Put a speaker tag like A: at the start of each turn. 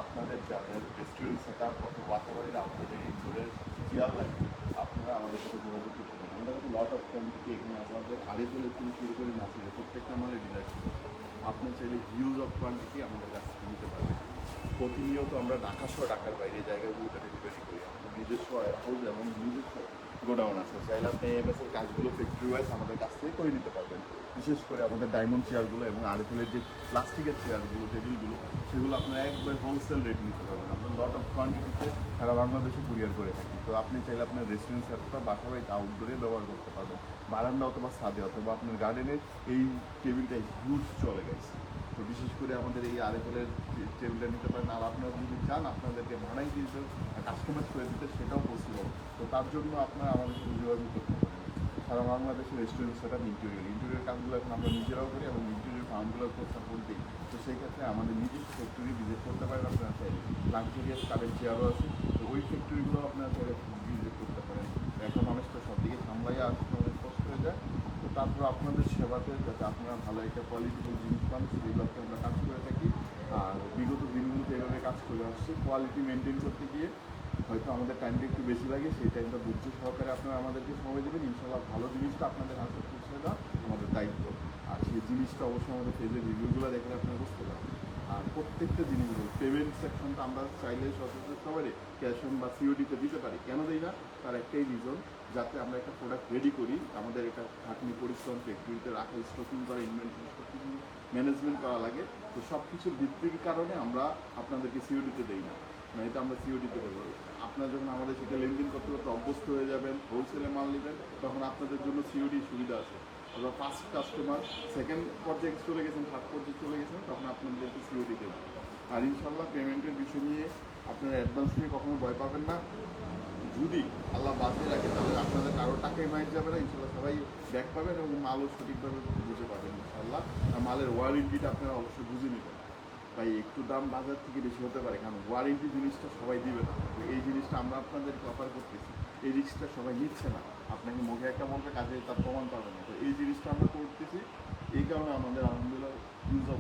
A: আপনাদের যাদের restaurant set up অথবা বাসাবাড়ির আপনাদের ইনডোরের চেয়ার লাগবে, আপনারা আমাদের সাথে যোগাযোগ করতে পারেন। আমাদের কাছে লট অফ কোয়ান্টিটি এখানে আমাদের আড়ে থেকে শুরু করে না ছিল প্রত্যেকটা আমাদের ডিলারশিপ। আপনি চাইলে হিউজ অফ কোয়ান্টিটি আমাদের কাছ থেকে নিতে পারবেন। প্রতিনিয়ত আমরা ঢাকা সহ ঢাকার বাইরে জায়গাগুলোতে ডেলিভারি করি। আমাদের নিজস্ব হাউস এবং নিজস্ব গোডাউন আছে। চাইলে আপনি এমএসের কাজগুলো ফ্যাক্টরি ওয়াইজ আমাদের কাছ থেকে করে নিতে পারবেন। বিশেষ করে আমাদের ডায়মন্ড চেয়ারগুলো এবং আরএফএলের যে প্লাস্টিকের চেয়ারগুলো, টেবিলগুলো, সেগুলো আপনারা একবার হোলসেল রেট নিতে পারবেন। আমরা লট অফ কোয়ান্টিটিতে সারা বাংলাদেশে কুরিয়ার করে থাকি। তো আপনি চাইলে আপনার রেস্টুরেন্ট সেটটা বাসা বাড়িতে আউটডোরে ব্যবহার করতে পারবেন। বারান্দা অথবা ছাদে অথবা আপনার গার্ডেনে এই টেবিলটা হিউজ চলে গেছে। তো বিশেষ করে আমাদের এই আরএফএলের টেবিলটা নিতে পারেন। আর আপনারা যদি চান আপনাদেরকে ভাড়াই দিতে, কাস্টমাইজ করে দিতে, সেটাও পসিবল। তো তার জন্য আপনারা আমাদের সাথে যোগাযোগ করতে পারেন। সারা বাংলাদেশের রেস্টুরেন্ট সেট আপ ইন্টেরিয়র কাজগুলো এখন আমরা নিজেরাও করি এবং ইন্টেরিয়র ফার্মগুলোর উপর সাপোর্ট দিই। তো সেই ক্ষেত্রে আমাদের নিজস্ব ফ্যাক্টরি ভিজিট করতে পারেন। আপনারা চাইলে লাক্সারিয়াস কারেন্ট চেয়ারও আছে। তো ওই ফ্যাক্টরিগুলো আপনারা চাইলে ভিজিট করতে পারেন। এখন মানুষ তো সব দিকে সামলাইয়া আসতে অনেক কষ্ট হয়ে যায়। তো তারপর আপনাদের সেবাতে যাতে আপনারা ভালো একটা কোয়ালিটিফুল জিনিস পান সেই লক্ষ্যে আমরা কাজ করে থাকি। আর বিগত দিনগুলোতে এভাবে কাজ করে আসছি। কোয়ালিটি মেনটেন করতে গিয়ে হয়তো আমাদের টাইমটা একটু বেশি লাগে, সেই টাইমটা ধৈর্য সহকারে আপনারা আমাদেরকে সময় দেবেন। ইনশাল্লাহ ভালো জিনিসটা আপনাদের হাতে পৌঁছে দেওয়া আমাদের দায়িত্ব। আর সেই জিনিসটা অবশ্যই আমাদের পেজের রিভিউগুলো দেখলে আপনারা বুঝতে পারবেন। আর প্রত্যেকটা জিনিসগুলো পেমেন্ট সেকশনটা আমরা চাইলে সচেতন সবাই ক্যাশ অন বা সিওডিতে দিতে পারি। কেন দিই না? তার একটাই রিজন, যাতে আমরা একটা প্রোডাক্ট রেডি করি, আমাদের এটা খাটনি পরিশ্রম ফ্যাক্টরিতে রাখা, স্টকিং করা, ইনভেন্টরি সব কিছু ম্যানেজমেন্ট করা লাগে। তো সব কিছুর ভিত্তির কারণে আমরা আপনাদেরকে সিওডিতে দিই না, মানে এটা আমরা সিওডিতে করবো। আপনারা যখন আমাদের সাথে লেনদেন করতে করতে অভ্যস্ত হয়ে যাবেন, হোলসেলে মাল নেবেন, তখন আপনাদের জন্য সিওডি সুবিধা আছে। অথবা ফার্স্ট কাস্টমার সেকেন্ড পর্যায়ে চলে গেছেন, থার্ড পর্যায়ে চলে গেছেন, তখন আপনাদেরকে সিওডি দেবেন। আর ইনশাল্লাহ পেমেন্টের বিষয় নিয়ে আপনারা অ্যাডভান্স নিয়ে কখনো ভয় পাবেন না। যদি আল্লাহ বাঁচিয়ে রাখে তাহলে আপনাদের কারো টাকাই মাইট যাবে না। ইনশাল্লাহ সবাই ব্যাক পাবেন এবং মালও সঠিকভাবে বুঝে পাবেন ইনশাল্লাহ। আর মালের ওয়ারেন্টিটা আপনারা অবশ্যই বুঝে নেবেন। ভাই একটু দাম বাজার থেকে বেশি হতে পারে, কারণ ওয়ারেন্টি জিনিসটা সবাই দিবে না। এই জিনিসটা আমরা আপনাদেরকে অফার করতেছি, এই রিস্কটা সবাই নিচ্ছে না। আপনাকে মুখে একটা বলবে, কাজে তার প্রমাণ পাবে না। তো এই জিনিসটা আমরা করতেছি, এই কারণে আমাদের আলহামদুলিল্লাহ ইউজ অফ